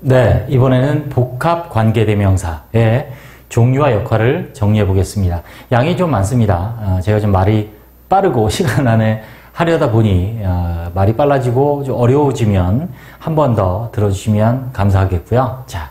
네, 이번에는 복합 관계대명사의 종류와 역할을 정리해 보겠습니다. 양이 좀 많습니다. 제가 좀 말이 빠르고 시간 안에 하려다 보니 말이 빨라지고 좀 어려워지면 한 번 더 들어주시면 감사하겠고요. 자,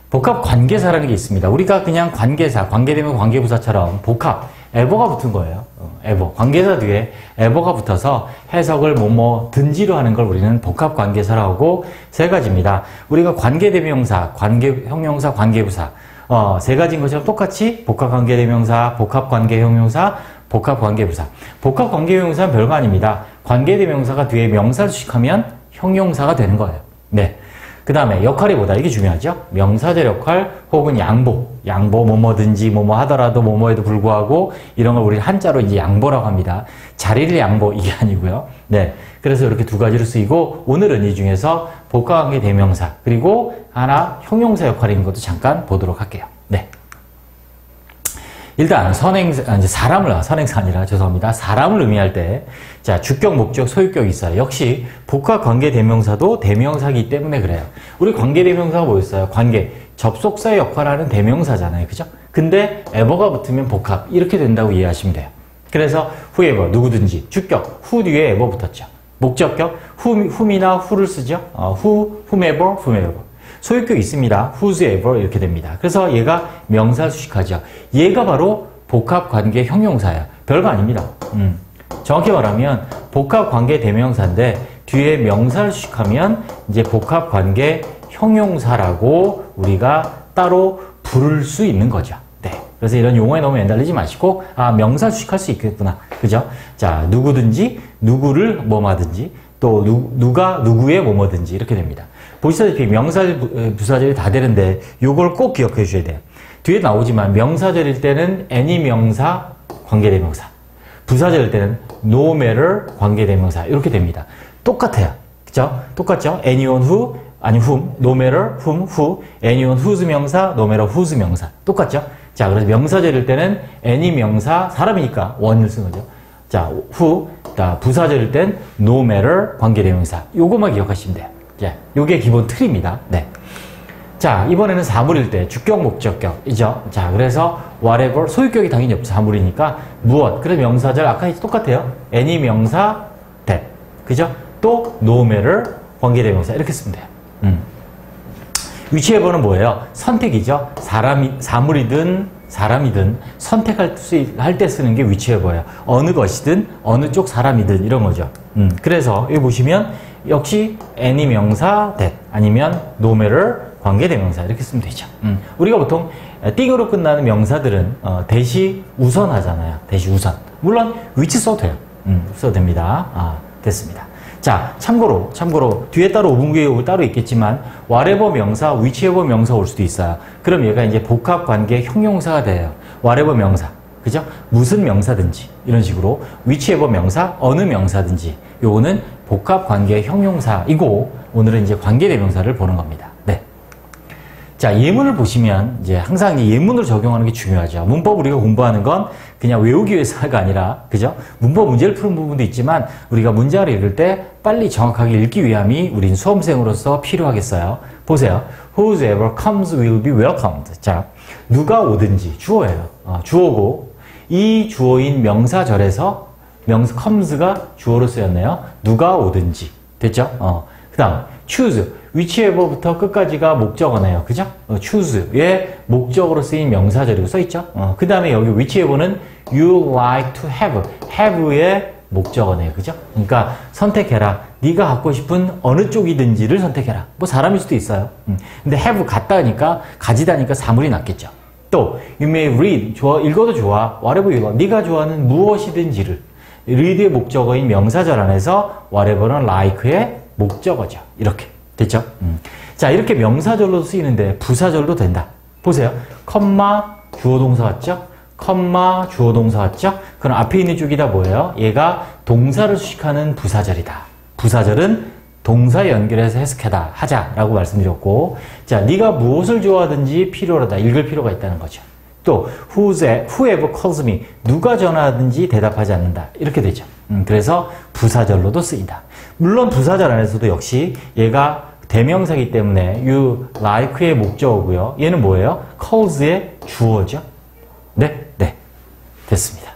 복합 관계사라는 게 있습니다. 우리가 그냥 관계사, 관계대명 관계부사처럼 복합, 에버가 붙은 거예요. 에버, 관계사 뒤에 에버가 붙어서 해석을 뭐든지로 하는 걸 우리는 복합 관계사라고 하고 세 가지입니다. 우리가 관계대명사, 형용사, 관계부사 세 가지인 것처럼 똑같이 복합관계대명사, 복합관계형용사, 복합관계부사. 복합관계형용사는 별거 아닙니다. 관계대명사가 뒤에 명사를 수식하면 형용사가 되는 거예요. 네. 그 다음에 역할이 뭐다? 이게 중요하죠? 명사절 역할 혹은 양보. 양보, 뭐뭐든지, 뭐뭐 하더라도, 뭐뭐에도 불구하고, 이런 걸 우리 한자로 이제 양보라고 합니다. 자리를 양보, 이게 아니고요. 네. 그래서 이렇게 두 가지로 쓰이고, 오늘은 이 중에서 복합관계 대명사, 그리고 하나 형용사 역할인 것도 잠깐 보도록 할게요. 네. 일단, 선행사 아니라, 죄송합니다. 사람을 의미할 때, 자, 주격, 목적, 소유격이 있어요. 역시, 복합관계대명사도 대명사이기 때문에 그래요. 우리 관계대명사가 뭐였어요? 관계, 접속사의 역할을 하는 대명사잖아요. 그죠? 근데, ever가 붙으면 복합, 이렇게 된다고 이해하시면 돼요. 그래서, whoever, 누구든지, 주격, who 뒤에 ever 붙었죠. 목적격, whom이나 who를 쓰죠. whomever. 소유격 있습니다. whosoever 이렇게 됩니다. 그래서 얘가 명사를 수식하죠. 얘가 바로 복합관계 형용사예요. 별거 아닙니다. 정확히 말하면 복합관계 대명사인데 뒤에 명사를 수식하면 이제 복합관계 형용사라고 우리가 따로 부를 수 있는 거죠. 네. 그래서 이런 용어에 너무 매달리지 마시고 명사 수식할 수 있겠구나. 그죠? 자, 누구든지 누구를 뭐하든지 또 누가 누구의 뭐뭐든지 이렇게 됩니다. 보시다시피 명사절, 부사절이 다 되는데 요걸 꼭 기억해 주셔야 돼요. 뒤에 나오지만 명사절일 때는 any 명사, 관계대명사. 부사절일 때는 no matter, 관계대명사. 이렇게 됩니다. 똑같아요. 그죠? 똑같죠? anyone who, 아니 whom, no matter, whom, who, anyone whose 명사, no matter whose 명사. 똑같죠? 자, 그래서 명사절일 때는 any 명사, 사람이니까 one을 쓴 거죠. 자, who, 부사절일 땐 no matter, 관계대명사. 요것만 기억하시면 돼요. 예, 요게 기본 틀입니다. 네. 자, 이번에는 사물일 때 주격, 목적격이죠. 자, 그래서 whatever 소유격이 당연히 없죠. 사물이니까 무엇. 그래서 명사절 아까 똑같아요. any 명사 that. 그죠? 또 no matter 관계대명사 이렇게 쓰면 돼요. whichever는 뭐예요? 선택이죠. 사물이든 사람이든 선택할 때 쓰는 게 whichever예요. 어느 것이든 어느 쪽 사람이든 이런 거죠. 그래서 여기 보시면 역시 any 명사 that 아니면 no matter 관계대명사 이렇게 쓰면 되죠. 우리가 보통 띵으로 끝나는 명사들은 대시 우선 하잖아요. 대시 우선. 물론 which 써도 돼요. 써도 됩니다. 됐습니다. 자, 참고로 뒤에 따로 5분기에 따로 있겠지만 whatever 명사, whichever 명사 올 수도 있어요. 그럼 얘가 이제 복합관계 형용사가 돼요. whatever 명사. 그죠? 무슨 명사든지 이런 식으로 whichever 명사, 어느 명사든지 요거는 복합관계 형용사이고 오늘은 이제 관계대명사를 보는 겁니다. 네. 자, 예문을 보시면 이제 항상 예문을 적용하는 게 중요하죠. 문법 우리가 공부하는 건 그냥 외우기 위해서가 아니라, 그죠? 문법 문제를 푸는 부분도 있지만 우리가 문장을 읽을 때 빨리 정확하게 읽기 위함이 우린 수험생으로서 필요하겠어요. 보세요. Whoever comes will be welcomed. 자, 누가 오든지 주어예요. 주어고 이 주어인 명사절에서 comes가 주어로 쓰였네요. 누가 오든지. 됐죠? 그 다음 choose. whichever부터 끝까지가 목적어네요. 그죠? choose의 목적으로 쓰인 명사절이고 써있죠? 그 다음에 여기 whichever는 you like to have. have의 목적어네요. 그죠? 그러니까 선택해라. 네가 갖고 싶은 어느 쪽이든지를 선택해라. 뭐 사람일 수도 있어요. 근데 have 같다니까 가지다니까 사물이 낫겠죠. 또 you may read. 읽어도 좋아. whatever you like. 네가 좋아하는 무엇이든지를. read의 목적어인 명사절 안에서 whatever는 like의 목적어죠. 이렇게. 됐죠? 자, 이렇게 명사절로 쓰이는데 부사절도 된다. 보세요. 컴마 주어동사 같죠? 컴마 주어동사 같죠? 그럼 앞에 있는 쪽이 다 뭐예요? 얘가 동사를 수식하는 부사절이다. 부사절은 동사 연결해서 해석해다. 하자라고 말씀드렸고, 자, 네가 무엇을 좋아하든지 필요하다. 읽을 필요가 있다는 거죠. 또 whoever calls me. 누가 전화하든지 대답하지 않는다. 이렇게 되죠. 그래서 부사절로도 쓰인다. 물론 부사절 안에서도 역시 얘가 대명사이기 때문에 you like의 목적어고요. 얘는 뭐예요? calls의 주어죠. 네, 됐습니다.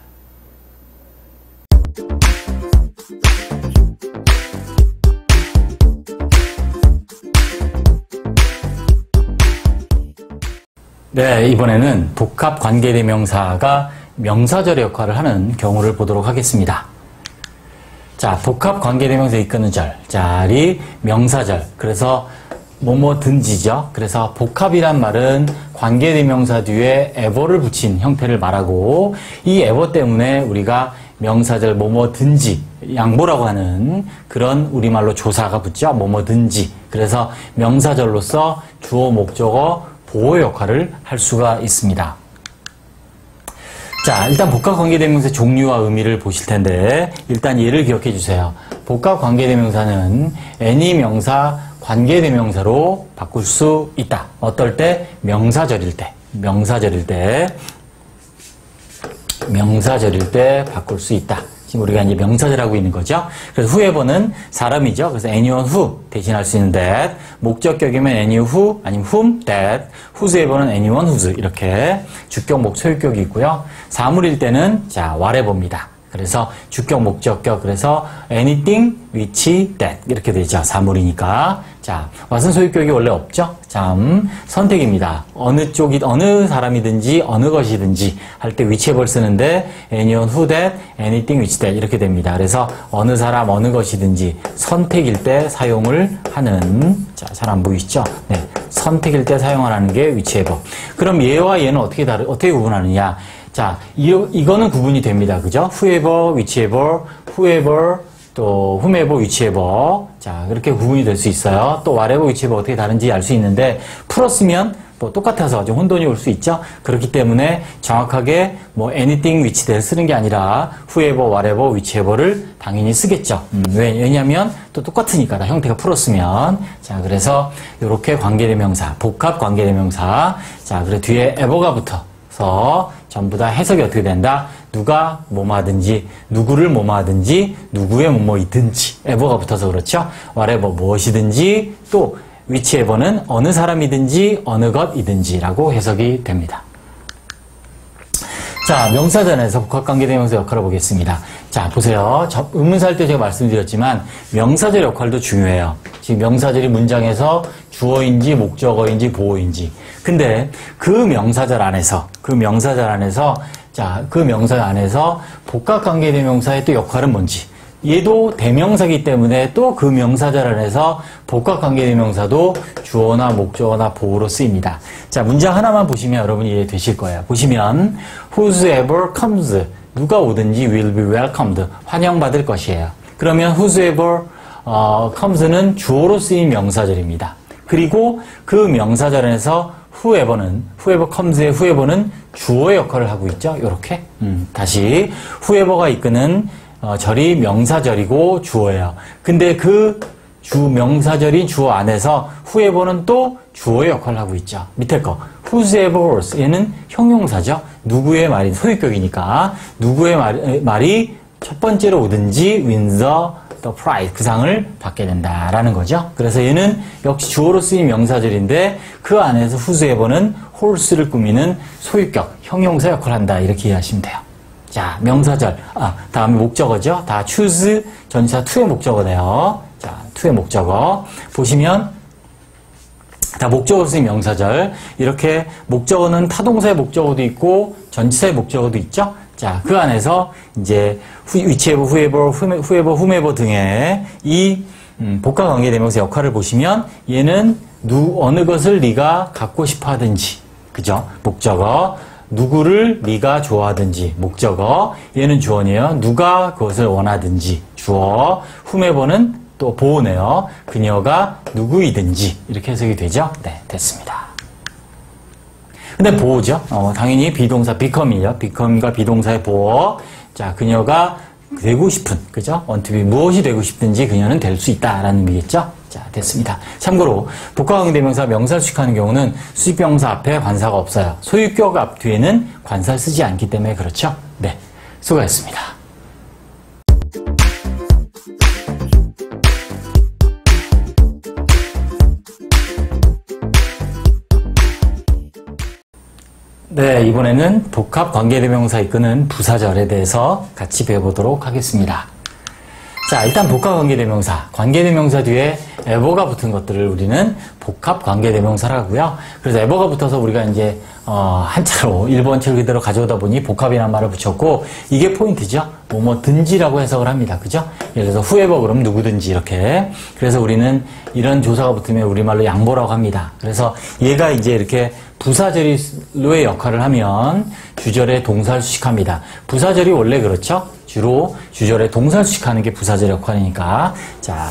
네, 이번에는 복합 관계대명사가 명사절의 역할을 하는 경우를 보도록 하겠습니다. 자, 복합 관계대명사 이끄는 절, 자리, 명사절. 그래서 뭐든지죠. 그래서 복합이란 말은 관계대명사 뒤에 ever를 붙인 형태를 말하고 이 ever 때문에 우리가 명사절 뭐든지 양보라고 하는 그런 우리말로 조사가 붙죠. 뭐든지. 그래서 명사절로서 주어, 목적어, 보호 역할을 할 수가 있습니다. 자, 일단 복합관계대명사의 종류와 의미를 보실 텐데 일단 얘를 기억해 주세요. 복합관계대명사는 any 명사 관계대명사로 바꿀 수 있다. 어떨 때? 명사절일 때 바꿀 수 있다. 지금 우리가 이제 명사절하고 있는 거죠. 그래서 whoever는 사람이죠. 그래서 anyone who 대신할 수 있는 that. 목적격이면 any who 아니면 whom that. whosoever는 anyone whose 이렇게 주격, 목, 소유격이 있고요. 사물일 때는 자 whatever입니다. 그래서 주격, 목적격 그래서 anything, which, that 이렇게 되죠. 사물이니까. 자, what은 소유격이 원래 없죠. 참 선택입니다. 어느 쪽이 어느 사람이든지 어느 것이든지 할 때 whichever 쓰는데 anyone, who, that, anything, which, that 이렇게 됩니다. 그래서 어느 사람 어느 것이든지 선택일 때 사용을 하는 자, 잘 안 보이시죠? 네, 선택일 때 사용하는 게 whichever. 그럼 얘와 얘는 어떻게 구분하느냐? 자, 이거는 구분이 됩니다. 그죠? whoever, whichever, whoever, 또 whomever, whichever. 자, 그렇게 구분이 될 수 있어요. 또 whatever, whichever 어떻게 다른지 알 수 있는데 풀었으면 뭐 똑같아서 좀 혼돈이 올 수 있죠. 그렇기 때문에 정확하게 뭐 anything, which that 쓰는 게 아니라 whoever, whatever, whichever를 당연히 쓰겠죠. 왜냐면 또 똑같으니까 다 형태가 풀었으면. 자, 그래서 이렇게 관계대명사, 복합 관계대명사. 자, 그래 뒤에 ever가 붙어서 전부 다 해석이 어떻게 된다? 누가 뭐뭐하든지, 누구를 뭐뭐하든지, 누구의 뭐뭐이든지 ever가 붙어서 그렇죠. whatever 무엇이든지 또 whichever는 어느 사람이든지 어느 것이든지라고 해석이 됩니다. 자, 명사전에서 복합관계대명사 역할을 보겠습니다. 자, 보세요. 의문사 할 때 제가 말씀드렸지만 명사절 역할도 중요해요. 지금 명사절이 문장에서 주어인지 목적어인지 보어인지. 근데 그 명사절 안에서 자, 그 명사 안에서 복합관계대명사의 또 역할은 뭔지. 얘도 대명사이기 때문에 또 그 명사절 안에서 복합관계대명사도 주어나 목적어나 보어로 쓰입니다. 자, 문장 하나만 보시면 여러분이 이해되실 거예요. 보시면 whosoever comes 누가 오든지 will be welcomed 환영받을 것이에요. 그러면 whosoever comes는 주어로 쓰인 명사절입니다. 그리고 그 명사절 안에서 whoever comes의 whoever는 주어의 역할을 하고 있죠. 요렇게 다시 whoever가 이끄는 절이 명사절이고 주어예요. 근데 그 명사절인 주어 안에서 whoever는 또 주어의 역할을 하고 있죠. 밑에 거 whosoever 얘는 형용사죠. 누구의 말이 소유격이니까 누구의 말이 첫 번째로 오든지 wins the prize 그 상을 받게 된다라는 거죠. 그래서 얘는 역시 주어로 쓰인 명사절인데 그 안에서 whosoever는 horse를 꾸미는 소유격 형용사 역할을 한다 이렇게 이해하시면 돼요. 자, 명사절. 다음에 목적어죠. 다 choose 전치사 to의 목적어네요. 자, to의 목적어. 보시면 다 목적어로 쓰인 명사절. 이렇게 목적어는 타동사의 목적어도 있고 전치사의 목적어도 있죠. 자, 그 안에서 이제 whichever, whoever, whomever 등의 이 복합관계대명사 역할을 보시면 얘는 어느 것을 네가 갖고 싶어 하든지. 그죠? 목적어. 누구를 네가 좋아하든지 목적어 얘는 주어네요. 누가 그것을 원하든지 주어 whomever는 또 보어네요. 그녀가 누구이든지 이렇게 해석이 되죠. 네, 됐습니다. 근데 보어죠. 당연히 비동사 become이요. become과 비동사의 보어. 자, 그녀가 되고 싶은 그죠? want to be 무엇이 되고 싶든지 그녀는 될 수 있다라는 의미겠죠. 자, 됐습니다. 참고로 복합관계대명사 명사를 수식하는 경우는 수식병사 앞에 관사가 없어요. 소유격 앞 뒤에는 관사를 쓰지 않기 때문에 그렇죠. 네, 수고하셨습니다. 네, 이번에는 복합 관계대명사 이끄는 부사절에 대해서 같이 배워보도록 하겠습니다. 자, 일단 복합 관계대명사, 관계대명사 뒤에 에버가 붙은 것들을 우리는 복합 관계대명사라고 하고요. 그래서 에버가 붙어서 우리가 이제 한자로 일본어를 그대로 가져오다 보니 복합이라는 말을 붙였고, 이게 포인트죠. 뭐든지라고 해석을 합니다. 그죠? 예를 들어서 whoever 그러면 누구든지 이렇게. 그래서 우리는 이런 조사가 붙으면 우리말로 양보라고 합니다. 그래서 얘가 이제 이렇게 부사절로의 역할을 하면 주절에 동사를 수식합니다. 부사절이 원래 그렇죠? 주로 주절에 동사를 수식하는 게 부사절 역할이니까. 자,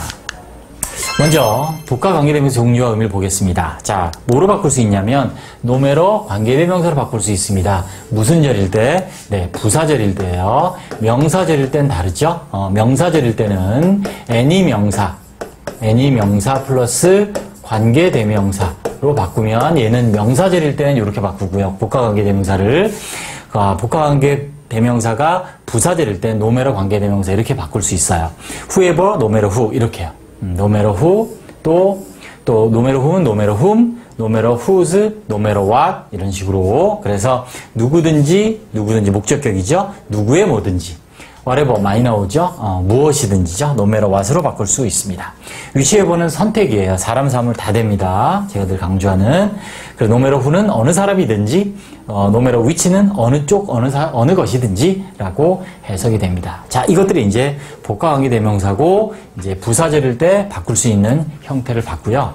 먼저 복합 관계대명사 종류와 의미를 보겠습니다. 자, 뭐로 바꿀 수 있냐면 노메로 관계대명사로 바꿀 수 있습니다. 무슨 절일 때? 네, 부사절일 때요. 명사절일 땐 다르죠? 명사절일 때는 any 명사 플러스 관계대명사로 바꾸면, 얘는 명사절일 때는 이렇게 바꾸고요. 복합관계대명사를 복합관계대명사가 부사절일 때 노메로 관계대명사 이렇게 바꿀 수 있어요. whoever, 노메로 who 이렇게요. 노메로 who, 또 노메로 who는 노메로 whom, 노메로 whose, 노메로 what 이런 식으로. 그래서 누구든지 목적격이죠. 누구의 뭐든지. whatever 많이 나오죠. 무엇이든지죠. 노메로 what으로 바꿀 수 있습니다. 위치에버는 선택이에요. 사람, 사물 다 됩니다. 제가 늘 강조하는. 그리고 노메로 who는 어느 사람이든지, 노메로 which는 어느 쪽, 어느 것이든지라고 해석이 됩니다. 자, 이것들이 이제 복합관계대명사고, 이제 부사절일 때 바꿀 수 있는 형태를 봤고요.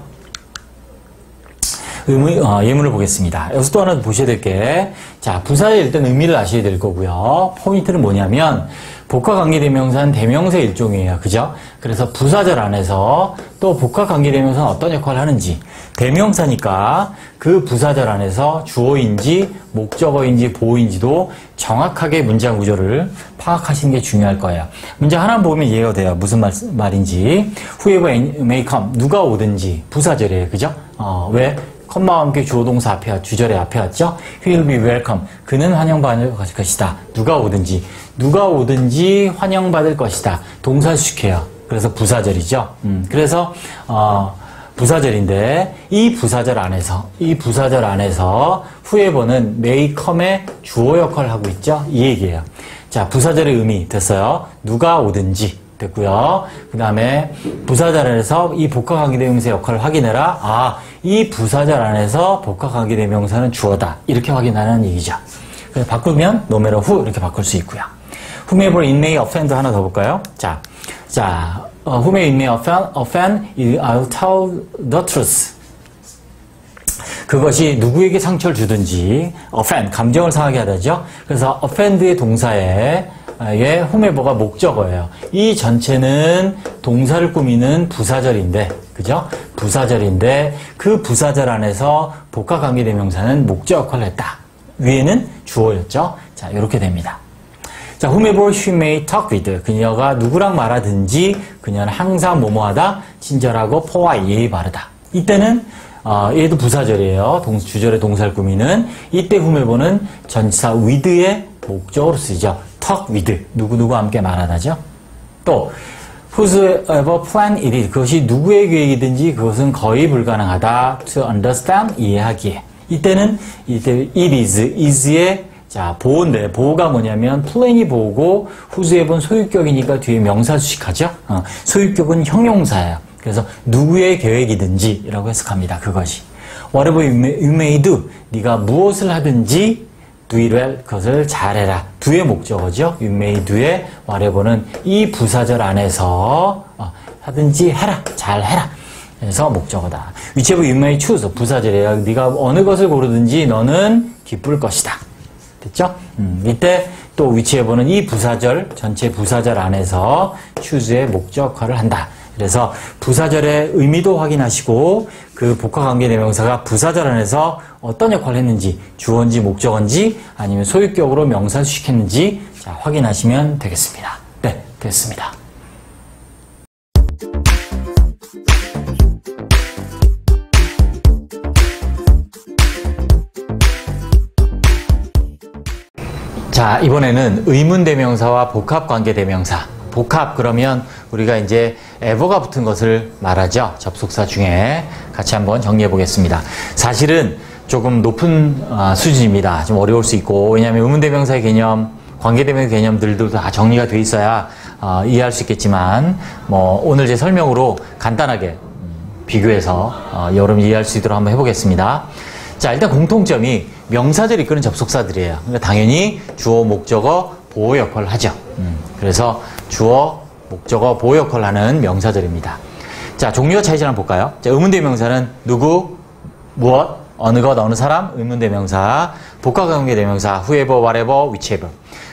예문을 보겠습니다. 여기서 또 하나 보셔야 될 게, 자, 부사절일 때는 의미를 아셔야 될 거고요. 포인트는 뭐냐면, 복합관계대명사는 대명사의 일종이에요. 그죠? 그래서 부사절 안에서 또 복합관계대명사는 어떤 역할을 하는지, 대명사니까 그 부사절 안에서 주어인지 목적어인지 보어인지도 정확하게 문장 구조를 파악하시는 게 중요할 거예요. 문장 하나 보면 이해가 돼요. 무슨 말인지. whoever may come, 누가 오든지 부사절이에요. 그죠? 왜? 컴마와 함께 주어동사 주절의 앞에 왔죠? He will be welcome. 그는 환영받을 것이다. 누가 오든지 환영받을 것이다. 동사 수식해요. 그래서 부사절이죠. 그래서 부사절인데 이 부사절 안에서 whoever는 may come의 주어 역할을 하고 있죠. 이 얘기예요. 자, 부사절의 의미 됐어요. 누가 오든지. 됐고요. 그 다음에 부사절 안에서 이 복합관계대명사 역할을 확인해라. 이 부사절 안에서 복합관계대명사는 주어다. 이렇게 확인하는 얘기죠. 그래서 바꾸면 no matter who 이렇게 바꿀 수 있고요. whomever it may offend 하나 더 볼까요? 자, whomever it may offend, I'll tell the truth. 그것이 누구에게 상처를 주든지, offend, 감정을 상하게 하다죠. 그래서 offend의 동사에 whomever가 목적어예요. 이 전체는 동사를 꾸미는 부사절인데, 그죠? 부사절인데 그 부사절 안에서 복합관계대명사는 목적 역할을 했다. 위에는 주어였죠. 자, 이렇게 됩니다. 자, whomever she may talk with. 그녀가 누구랑 말하든지 그녀는 항상 뭐뭐하다, 친절하고 포와 예의 바르다. 이때는 얘도 부사절이에요. 주절의 동사를 꾸미는. 이때 whomever는 전치사 with의 목적으로 쓰이죠. talk with. 누구누구와 함께 말하다죠. 또 whosoever plan it is. 그것이 누구의 계획이든지 그것은 거의 불가능하다. to understand. 이해하기에. 이때는 it is의 자, 보호인데, 보호가 뭐냐면 plan이 보호고 whosoever는 소유격이니까 뒤에 명사 수식하죠. 소유격은 형용사예요. 그래서 누구의 계획이든지 라고 해석합니다. 그것이. whatever you may do. 네가 무엇을 하든지 do it well. 그것을 잘해라. do의 목적어죠. you may do의 whatever는 이 부사절 안에서 하든지 해라. 잘해라. 그래서 목적어다. whichever you may choose. 부사절이에요. 네가 어느 것을 고르든지 너는 기쁠 것이다. 됐죠? 이때 또 whichever는 이 부사절, 전체 부사절 안에서 choose의 목적 역할을 한다. 그래서 부사절의 의미도 확인하시고 그 복합관계대명사가 부사절 안에서 어떤 역할을 했는지, 주어인지 목적어인지 아니면 소유격으로 명사 수식했는지 자, 확인하시면 되겠습니다. 네, 됐습니다. 자, 이번에는 의문대명사와 복합관계대명사. 복합 그러면 우리가 이제 ever가 붙은 것을 말하죠. 접속사 중에 같이 한번 정리해 보겠습니다. 사실은 조금 높은 수준입니다. 좀 어려울 수 있고, 왜냐하면 의문대명사의 개념, 관계대명사 개념들도 다 정리가 돼 있어야 이해할 수 있겠지만, 뭐 오늘 제 설명으로 간단하게 비교해서 여러분이 이해할 수 있도록 한번 해보겠습니다. 자, 일단 공통점이 명사절이 이끄는 접속사들이에요. 그러니까 당연히 주어, 목적어, 보호 역할을 하죠. 그래서 주어, 목적어, 보호 역할을 하는 명사절입니다. 자, 종류와 차이점 한번 볼까요? 자, 의문대명사는 누구, 무엇, 어느 것, 어느 사람, 의문대명사, 복합관계대명사, whoever, whatever, whichever.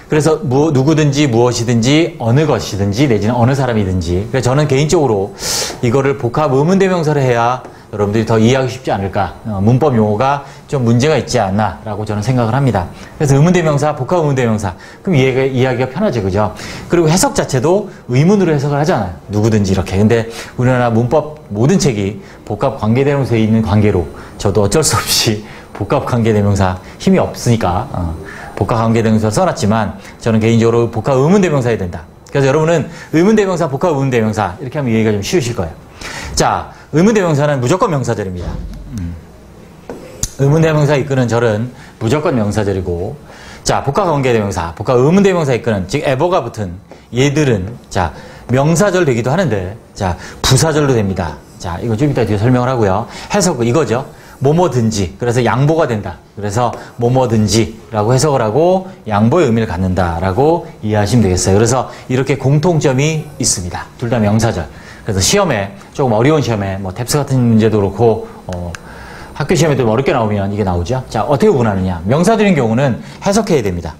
그래서 누구든지, 무엇이든지, 어느 것이든지, 내지는 어느 사람이든지. 그래서 저는 개인적으로 이거를 복합 의문대명사를 해야 여러분들이 더 이해하기 쉽지 않을까. 문법 용어가 좀 문제가 있지 않나라고 저는 생각을 합니다. 그래서 의문대명사, 복합 의문대명사. 그럼 이해하기가 편하죠, 그죠? 그리고 해석 자체도 의문으로 해석을 하잖아요. 누구든지 이렇게. 근데 우리나라 문법 모든 책이 복합 관계대명사에 있는 관계로 저도 어쩔 수 없이 복합 관계대명사 힘이 없으니까 복합 관계대명사 써놨지만 저는 개인적으로 복합 의문대명사 해야 된다. 그래서 여러분은 의문대명사, 복합 의문대명사 이렇게 하면 이해가 좀 쉬우실 거예요. 자, 의문대명사는 무조건 명사절입니다. 의문대명사 이끄는 절은 무조건 명사절이고, 자, 복합관계대명사, 복합 의문대명사 이끄는, 즉 ever가 붙은 얘들은 자, 명사절 되기도 하는데, 자, 부사절로 됩니다. 자, 이거 좀 이따 뒤에 설명을 하고요. 해석 이거죠. 뭐뭐든지. 그래서 양보가 된다. 그래서 뭐뭐든지라고 해석을 하고 양보의 의미를 갖는다라고 이해하시면 되겠어요. 그래서 이렇게 공통점이 있습니다. 둘 다 명사절. 그래서 시험에, 조금 어려운 시험에, 뭐 탭스 같은 문제도 그렇고 학교 시험에 좀 어렵게 나오면 이게 나오죠. 자, 어떻게 구분하느냐. 명사절인 경우는 해석해야 됩니다.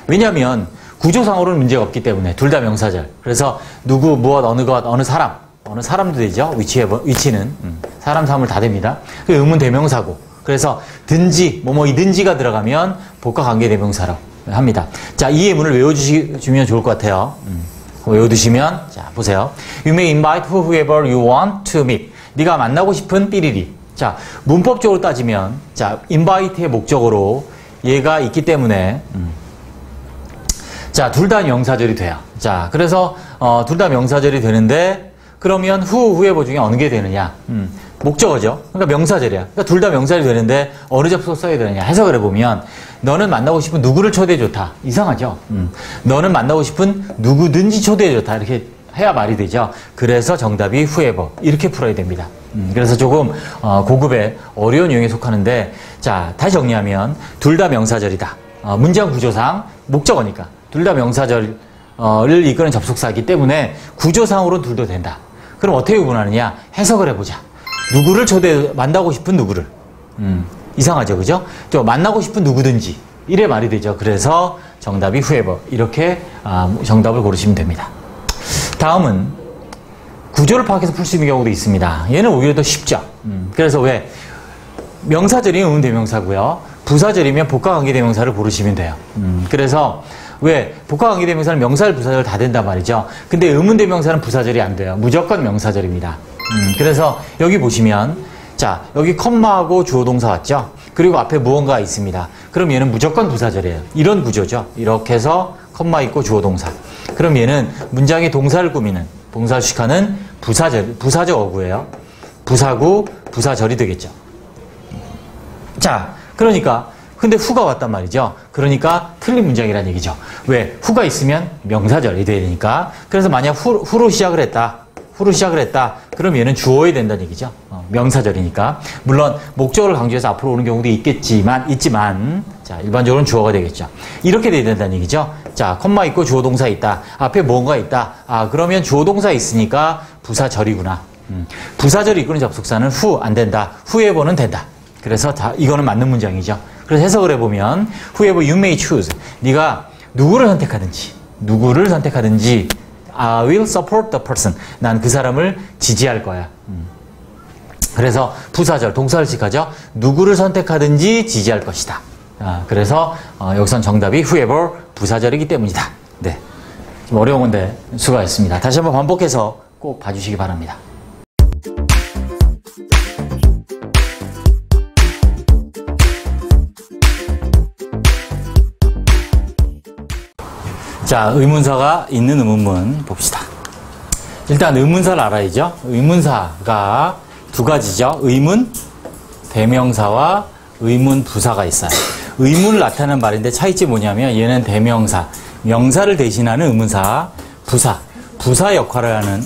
왜냐하면 구조상으로는 문제가 없기 때문에 둘 다 명사절. 그래서 누구, 무엇, 어느 것, 어느 사람, 어느 사람도 되죠. 위치는 사람, 사물 다 됩니다. 그 의문 대명사고. 그래서 든지, 뭐뭐이든지가 들어가면 복합관계대명사라고 합니다. 자, 이 예문을 외워주시면 좋을 것 같아요. 외워두시면, 자, 보세요. You may invite whoever you want to meet. 네가 만나고 싶은 삐리리. 자, 문법적으로 따지면, 자, invite의 목적으로 얘가 있기 때문에, 자, 둘 다 명사절이 돼요. 자, 그래서, 둘 다 명사절이 되는데, 그러면 whoever 중에 어느 게 되느냐? 목적어죠. 그러니까 명사절이야. 그러니까 둘 다 명사절이 되는데, 어느 접속 써야 되느냐? 해석을 해보면, 너는 만나고 싶은 누구를 초대해 좋다. 이상하죠? 너는 만나고 싶은 누구든지 초대해 좋다. 이렇게 해야 말이 되죠. 그래서 정답이 whoever. 이렇게 풀어야 됩니다. 그래서 조금 고급의 어려운 유형에 속하는데, 자, 다시 정리하면 둘 다 명사절이다. 문장 구조상 목적어니까 둘 다 명사절을 이끄는 접속사이기 때문에 구조상으로는 둘도 된다. 그럼 어떻게 구분하느냐? 해석을 해보자. 누구를 만나고 싶은 누구를. 이상하죠, 그죠? 또 만나고 싶은 누구든지 이래 말이 되죠. 그래서 정답이 whoever. 이렇게 정답을 고르시면 됩니다. 다음은 구조를 파악해서 풀 수 있는 경우도 있습니다. 얘는 오히려 더 쉽죠. 그래서 왜? 명사절이면 의문대명사고요. 부사절이면 복합관계대명사를 고르시면 돼요. 그래서 왜? 복합관계대명사는 명사절, 부사절 다 된단 말이죠. 근데 의문대명사는 부사절이 안 돼요. 무조건 명사절입니다. 그래서 여기 보시면, 자, 여기 컴마하고 주어동사 왔죠? 그리고 앞에 무언가가 있습니다. 그럼 얘는 무조건 부사절이에요. 이런 구조죠. 이렇게 해서 컴마 있고 주어동사. 그럼 얘는 문장의 동사를 꾸미는, 동사를 수식하는 부사적 어구예요. 부사구, 부사절이 되겠죠. 자, 그러니까 근데 후가 왔단 말이죠. 그러니까 틀린 문장이라는 얘기죠. 왜? 후가 있으면 명사절이 돼야 되니까. 그래서 만약 후로 시작을 했다. 그럼 얘는 주어야 된다는 얘기죠. 명사절이니까. 물론 목적어를 강조해서 앞으로 오는 경우도 있지만 자, 일반적으로는 주어가 되겠죠. 이렇게 돼야 된다는 얘기죠. 자, 컴마 있고 주어 동사 있다. 앞에 뭔가 있다. 그러면 주어 동사 있으니까 부사절이구나. 부사절이 이끄는 접속사는 후 안 된다. whoever는 된다. 그래서 이거는 맞는 문장이죠. 그래서 해석을 해보면 whoever you may choose. 네가 누구를 선택하든지 I will support the person. 난 그 사람을 지지할 거야. 그래서 부사절, 동사를 지하죠. 누구를 선택하든지 지지할 것이다. 그래서 여기선 정답이 whoever 부사절이기 때문이다. 네, 좀 어려운 건데 수고하셨습니다. 다시 한번 반복해서 꼭 봐주시기 바랍니다. 자, 의문사가 있는 의문문 봅시다. 일단 의문사를 알아야죠. 의문사가 두 가지죠. 의문, 대명사와 의문 부사가 있어요. 의문을 나타내는 말인데 차이점이 뭐냐면 얘는 대명사, 명사를 대신하는 의문사, 부사 역할을 하는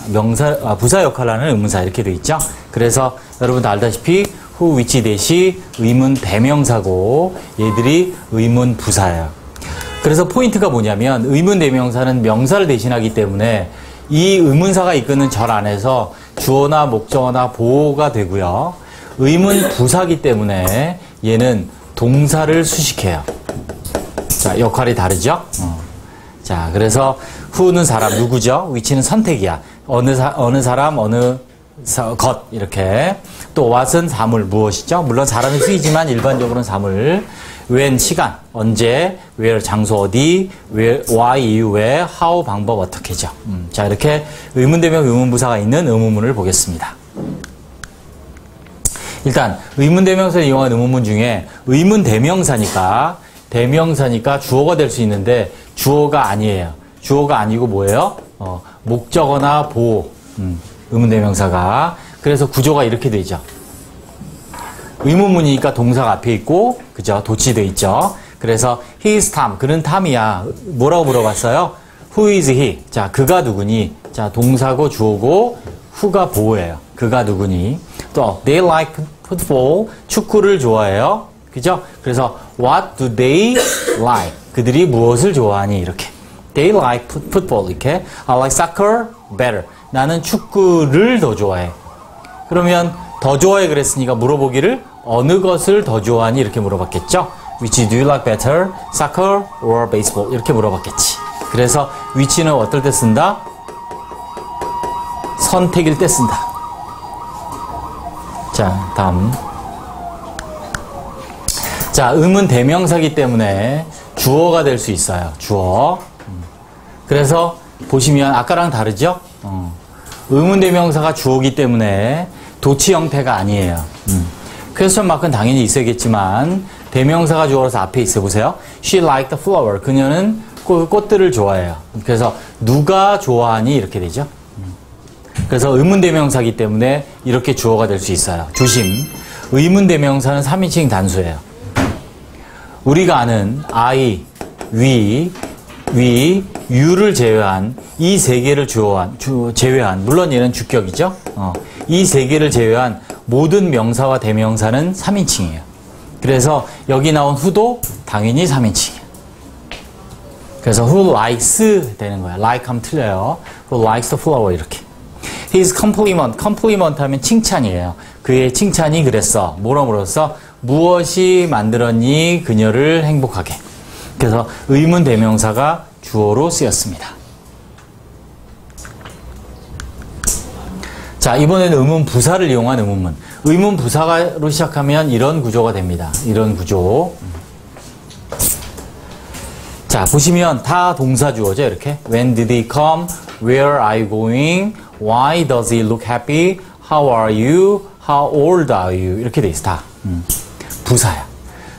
부사 역할을 하는 의문사 이렇게 돼 있죠. 그래서 여러분 다 알다시피 who, which 대시 의문 대명사고 얘들이 의문 부사예요. 그래서 포인트가 뭐냐면 의문 대명사는 명사를 대신하기 때문에 이 의문사가 이끄는 절 안에서 주어나 목적어나 보어가 되고요. 의문 부사기 때문에 얘는 동사를 수식해요. 자, 역할이 다르죠? 자, 그래서 who는 사람, 누구죠? which는 선택이야. 어느 사람, 것, 이렇게. 또 what은 사물, 무엇이죠? 물론 사람이 쓰이지만 일반적으로는 사물. when, 시간, 언제, where, 장소, 어디, why, 이유, 왜, how, 방법, 어떻게죠. 자, 이렇게 의문대명, 의문부사가 있는 의문문을 보겠습니다. 일단 의문대명사를 이용한 의문문 중에 의문대명사니까 주어가 될 수 있는데 주어가 아니에요. 주어가 아니고 뭐예요? 목적어나 보호, 의문대명사가. 그래서 구조가 이렇게 되죠. 의문문이니까 동사가 앞에 있고, 그죠? 도치되어 있죠. 그래서 he is Tom, 그는 탐이야. 뭐라고 물어봤어요? Who is he? 자, 그가 누구니? 자, 동사고 주어고 who가 보호예요. 그가 누구니? 또 they like football, 축구를 좋아해요. 그죠? 그래서 what do they like? 그들이 무엇을 좋아하니? 이렇게. They like football. 이렇게. I like soccer better. 나는 축구를 더 좋아해. 그러면 더 좋아해 그랬으니까 물어보기를 어느 것을 더 좋아하니? 이렇게 물어봤겠죠? Which do you like better? Soccer or baseball? 이렇게 물어봤겠지. 그래서 which는 어떨 때 쓴다? 선택일 때 쓴다. 자, 다음. 자, 의문 대명사기 때문에 주어가 될 수 있어요. 주어. 그래서 보시면 아까랑 다르죠? 의문 대명사가 주어기 때문에 도치 형태가 아니에요. 퀘스천 마크는 당연히 있어야겠지만 대명사가 주어라서 앞에 있어 보세요. She liked the flower. 그녀는 꽃들을 좋아해요. 그래서 누가 좋아하니? 이렇게 되죠. 그래서 의문대명사기 때문에 이렇게 주어가 될 수 있어요. 조심. 의문대명사는 3인칭 단수예요. 우리가 아는 I, we, you를 제외한 이 세 개를 제외한, 물론 얘는 주격이죠. 이 세 개를 제외한 모든 명사와 대명사는 3인칭이에요. 그래서 여기 나온 who도 당연히 3인칭이에요. 그래서 who likes 되는 거야. like 하면 틀려요. who likes the flower 이렇게. His compliment 하면 칭찬이에요. 그의 칭찬이 그랬어. 뭐라서? 무엇이 만들었니? 그녀를 행복하게. 그래서 의문 대명사가 주어로 쓰였습니다. 자, 이번에는 의문 부사를 이용한 의문문. 의문 부사로 시작하면 이런 구조가 됩니다. 이런 구조. 자, 보시면 다 동사 주어죠. 이렇게. When did he come? Where are you going? Why does he look happy? How are you? How old are you? 이렇게 돼 있어. 다. 부사야.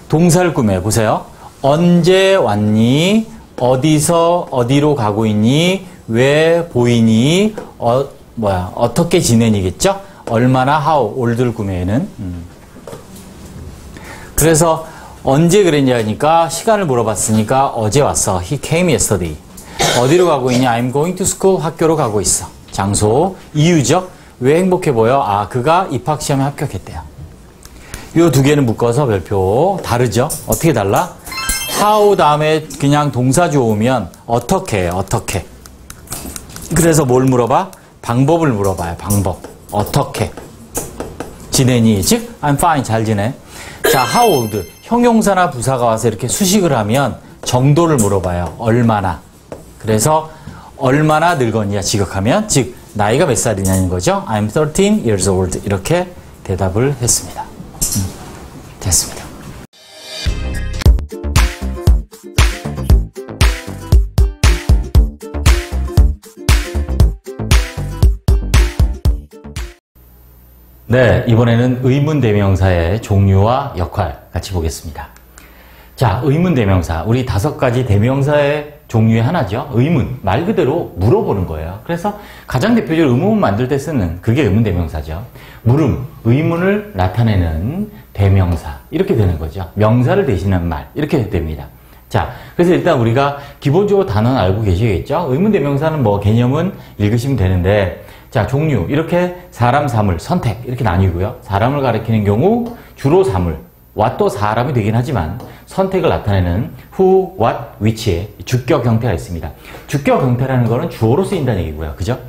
동사를 꾸며요. 보세요. 언제 왔니? 어디서 어디로 가고 있니? 왜 보이니? 어떻게 지내니겠죠? 얼마나 how old를 꾸며는. 그래서 언제 그랬냐니까 시간을 물어봤으니까 어제 왔어. He came yesterday. 어디로 가고 있냐? I'm going to school. 학교로 가고 있어. 장소, 이유죠. 왜 행복해 보여? 아, 그가 입학시험에 합격했대요. 이 두 개는 묶어서 별표. 다르죠? 어떻게 달라? how 다음에 그냥 동사 주어오면 어떻게 해요? 어떻게. 그래서 뭘 물어봐? 방법을 물어봐요. 방법. 어떻게 지내니? 즉, I'm fine. 잘 지내. 자, how old. 형용사나 부사가 와서 이렇게 수식을 하면 정도를 물어봐요. 얼마나. 그래서 얼마나 늙었냐 지각하면, 즉 나이가 몇 살이냐는 거죠. I'm 13 years old. 이렇게 대답을 했습니다. 됐습니다. 네, 이번에는 의문대명사의 종류와 역할 같이 보겠습니다. 자, 의문대명사. 우리 5가지 대명사의 종류의 하나죠. 의문, 말 그대로 물어보는 거예요. 그래서 가장 대표적으로 의문문 만들 때 쓰는 그게 의문대명사죠. 물음, 의문을 나타내는 대명사 이렇게 되는 거죠. 명사를 대신하는 말 이렇게 됩니다. 자, 그래서 일단 우리가 기본적으로 단어는 알고 계시겠죠? 의문대명사는 뭐 개념은 읽으시면 되는데, 자, 종류 이렇게 사람, 사물, 선택 이렇게 나뉘고요. 사람을 가리키는 경우 주로 사물, what도 사람이 되긴 하지만 선택을 나타내는 who, what, which의 주격 형태가 있습니다. 주격 형태라는 거는 주어로 쓰인다는 얘기고요. 그죠?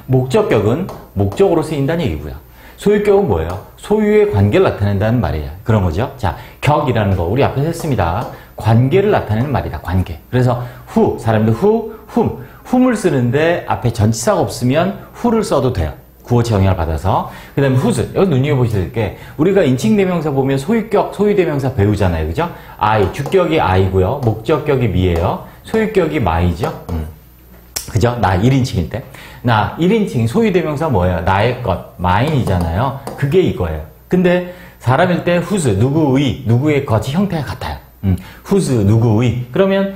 목적격은 목적으로 쓰인다는 얘기고요. 소유격은 뭐예요? 소유의 관계를 나타낸다는 말이에요. 그런 거죠. 자, 격이라는 거 우리 앞에서 했습니다. 관계를 나타내는 말이다. 관계. 그래서 who, 사람들 who, whom을 쓰는데 앞에 전치사가 없으면 who를 써도 돼요. 구어체 영향을 받아서. 그 다음에 whose. 여기 눈여겨보실 게 우리가 인칭대명사 보면 소유격, 소유대명사 배우잖아요. 그죠? I, 주격이 I고요. 목적격이 me예요. 소유격이 my죠. 그죠? 나 1인칭일 때. 나 1인칭 소유대명사 뭐예요? 나의 것, mine이잖아요. 그게 이거예요. 근데 사람일 때 whose, 누구의, 누구의 것이 형태가 같아요. whose, 누구의. 그러면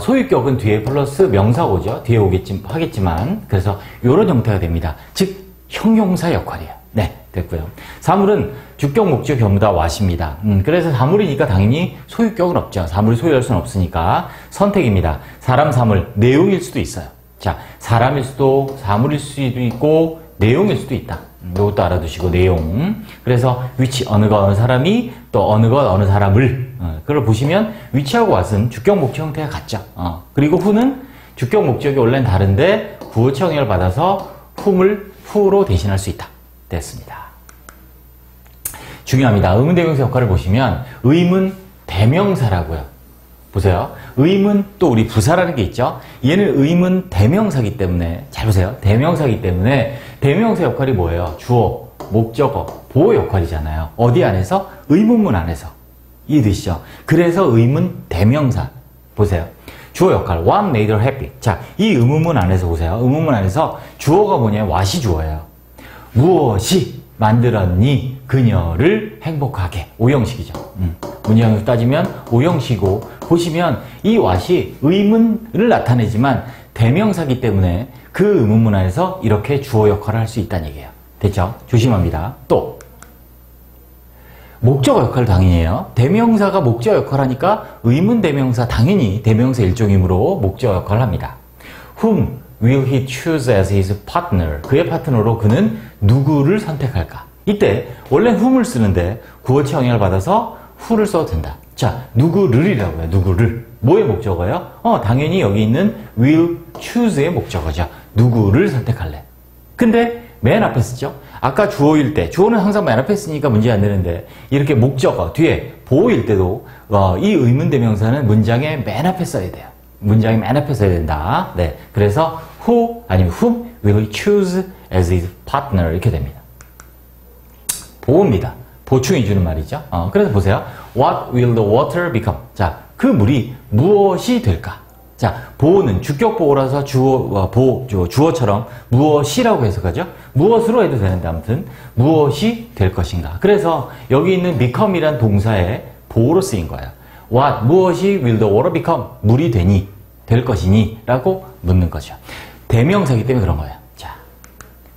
소유격은 뒤에 플러스 명사고죠. 뒤에 하겠지만. 그래서 이런 형태가 됩니다. 즉 형용사 역할이에요. 네, 됐고요. 사물은 주격, 목적 전부 다 what입니다. 그래서 사물이니까 당연히 소유격은 없죠. 사물이 소유할 수는 없으니까 선택입니다. 사람, 사물, 내용일 수도 있어요. 자, 사람일 수도, 사물일 수도 있고, 내용일 수도 있다. 이것도 알아두시고, 내용. 그래서 which, 어느 것, 어느 사람이, 또 어느 것, 어느 사람을. 그걸 보시면 which하고 what은 주격, 목적 형태가 같죠. 그리고 who는 주격, 목적이 원래는 다른데 구어체 영향을 받아서 who로 대신할 수 있다. 됐습니다. 중요합니다. 의문대명사 역할을 보시면 의문 대명사라고요. 보세요. 의문 또 우리 부사라는 게 있죠. 얘는 의문 대명사기 때문에 잘 보세요. 대명사기 때문에 대명사 역할이 뭐예요? 주어, 목적어, 보호 역할이잖아요. 어디 안에서? 의문문 안에서. 이해되시죠? 그래서 의문 대명사. 보세요. 주어 역할. What made her happy? 자, 이 의문문 안에서 보세요. 의문문 안에서 주어가 뭐냐면 what이 주어예요. 무엇이 만들었니 그녀를 행복하게. 오형식이죠. 문장으로 따지면 오형식이고 보시면 이 what이 의문을 나타내지만 대명사기 때문에 그 의문문 안에서 이렇게 주어 역할을 할 수 있다는 얘기예요. 됐죠? 조심합니다. 또 목적어 역할을 당연히 해요. 대명사가 목적어 역할을 하니까 의문 대명사 당연히 대명사 일종이므로 목적어 역할을 합니다. Whom will he choose as his partner? 그의 파트너로 그는 누구를 선택할까? 이때 원래 whom을 쓰는데 구어체 영향을 받아서 who를 써도 된다. 자, 누구를이라고 해요. 누구를. 뭐의 목적어예요? 당연히 여기 있는 will choose의 목적어죠. 누구를 선택할래. 근데 맨 앞에 쓰죠. 아까 주어일 때, 주어는 항상 맨 앞에 쓰니까 문제 안 되는데 이렇게 목적어 뒤에 보어일 때도 이 의문대명사는 문장의 맨 앞에 써야 돼요. 문장의 맨 앞에 써야 된다. 네, 그래서 who 아니면 whom will he choose as his partner 이렇게 됩니다. 보호입니다. 보충해 주는 말이죠. 그래서 보세요. What will the water become? 자, 그 물이 무엇이 될까? 자, 보호는 주격 보호라서 주어처럼 무엇이라고 해석하죠? 무엇으로 해도 되는데 아무튼 무엇이 될 것인가. 그래서 여기 있는 become이란 동사의 보호로 쓰인 거예요. What, 무엇이 will the water become? 물이 되니, 될 것이니? 라고 묻는 거죠. 대명사이기 때문에 그런 거예요. 자,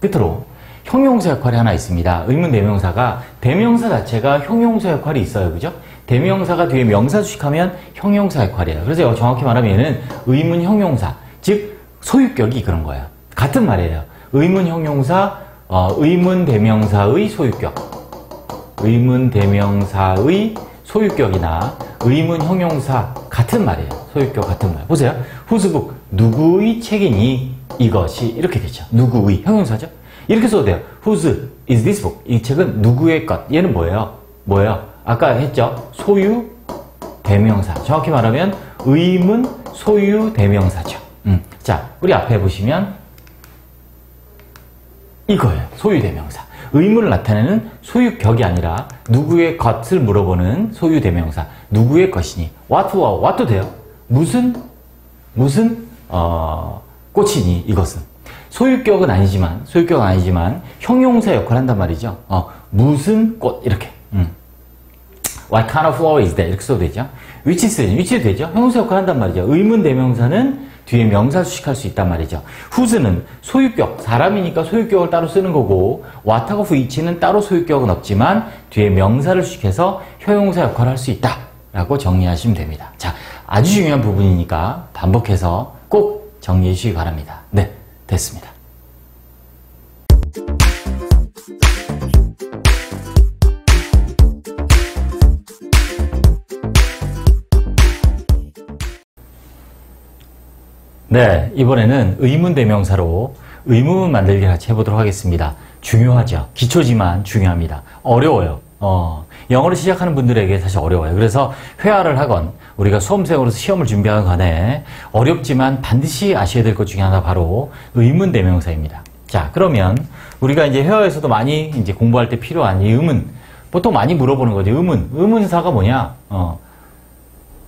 끝으로 형용사 역할이 하나 있습니다. 의문 대명사가 대명사 자체가 형용사 역할이 있어요. 그죠? 대명사가 뒤에 명사 수식하면 형용사 역할이에요. 그래서 정확히 말하면 얘는 의문 형용사, 즉 소유격이 그런 거예요. 같은 말이에요. 의문 형용사, 의문 대명사의 소유격, 의문 대명사의 소유격이나 의문 형용사 같은 말이에요. 소유격 같은 말. 보세요. whose book, 누구의 책이니 이것이 이렇게 되죠. 누구의 형용사죠. 이렇게 써도 돼요. whose is this book? 이 책은 누구의 것? 얘는 뭐예요? 아까 했죠? 소유 대명사. 정확히 말하면 의문 소유 대명사죠. 자, 우리 앞에 보시면 이거예요. 소유 대명사. 의문을 나타내는 소유격이 아니라 누구의 것을 물어보는 소유 대명사. 누구의 것이니? what도 돼요. 무슨 꽃이니? 이것은. 소유격은 아니지만 형용사 역할을 한단 말이죠. 무슨 꽃 이렇게. What kind of flower is that? 이렇게 써도 되죠. which is, which도 되죠. 형용사 역할 한단 말이죠. 의문 대명사는 뒤에 명사 수식할 수 있단 말이죠. whose는 소유격, 사람이니까 소유격을 따로 쓰는 거고 what하고 which는 따로 소유격은 없지만 뒤에 명사를 수식해서 형용사 역할을 할 수 있다 라고 정리하시면 됩니다. 자, 아주 중요한 부분이니까 반복해서 꼭 정리해 주시기 바랍니다. 네, 됐습니다. 네, 이번에는 의문대명사로 의문 만들기 같이 해보도록 하겠습니다. 중요하죠. 기초지만 중요합니다. 어려워요. 영어를 시작하는 분들에게 사실 어려워요. 그래서 회화를 하건 우리가 수험생으로서 시험을 준비하건 간에 어렵지만 반드시 아셔야 될 것 중에 하나 바로 의문대명사입니다. 자, 그러면 우리가 이제 회화에서도 많이 이제 공부할 때 필요한 이 의문, 보통 많이 물어보는 거죠. 의문사가 뭐냐?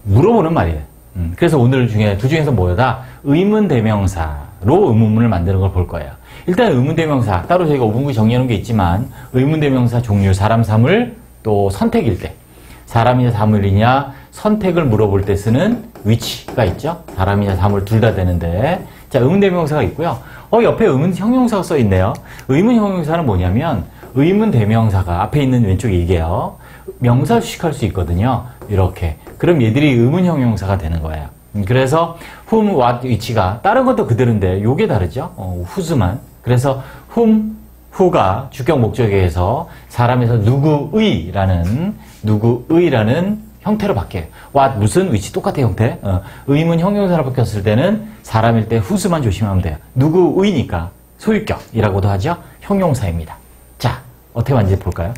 물어보는 말이에요. 그래서 오늘 두 중에서 뭐다? 의문대명사로 의문문을 만드는 걸 볼 거예요. 일단 의문대명사, 따로 저희가 5분기 정리하는 게 있지만 의문대명사 종류, 사람, 사물, 또 선택일 때 사람이냐 사물이냐 선택을 물어볼 때 쓰는 which가 있죠. 사람이냐 사물 둘 다 되는데 자, 의문대명사가 있고요. 옆에 의문형용사가 써 있네요. 의문형용사는 뭐냐면 의문대명사가 앞에 있는 왼쪽에 이게요. 명사 수식할 수 있거든요. 이렇게. 그럼 얘들이 의문형용사가 되는 거예요. 그래서 whom, what, which가 다른 것도 그대로인데 요게 다르죠. whose만. 그래서 whom, who가 주격 목적에서 사람에서 누구의라는 형태로 바뀌어요. what, 무슨, which 똑같은 형태. 의문 형용사로 바뀌었을 때는 사람일 때 whose만 조심하면 돼요. 누구의니까 소유격이라고도 하죠. 형용사입니다. 자, 어떻게 만든지 볼까요?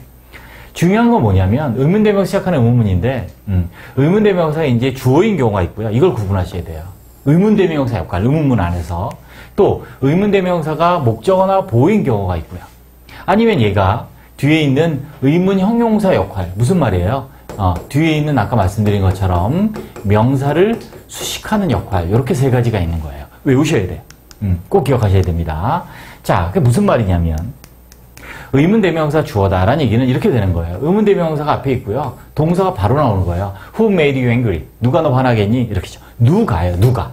중요한 건 뭐냐면 의문대명사 시작하는 의문문인데 의문대명사가 이제 주어인 경우가 있고요. 이걸 구분하셔야 돼요. 의문대명사 역할, 의문문 안에서 또 의문대명사가 목적어나 보어인 경우가 있고요. 아니면 얘가 뒤에 있는 의문형용사 역할, 무슨 말이에요? 뒤에 있는 아까 말씀드린 것처럼 명사를 수식하는 역할, 이렇게 세 가지가 있는 거예요. 외우셔야 돼요. 꼭 기억하셔야 됩니다. 자, 그게 무슨 말이냐면 의문대명사 주어다라는 얘기는 이렇게 되는 거예요. 의문대명사가 앞에 있고요. 동사가 바로 나오는 거예요. Who made you angry? 누가 너 화나게 했니? 이렇게죠. 누가요. 누가.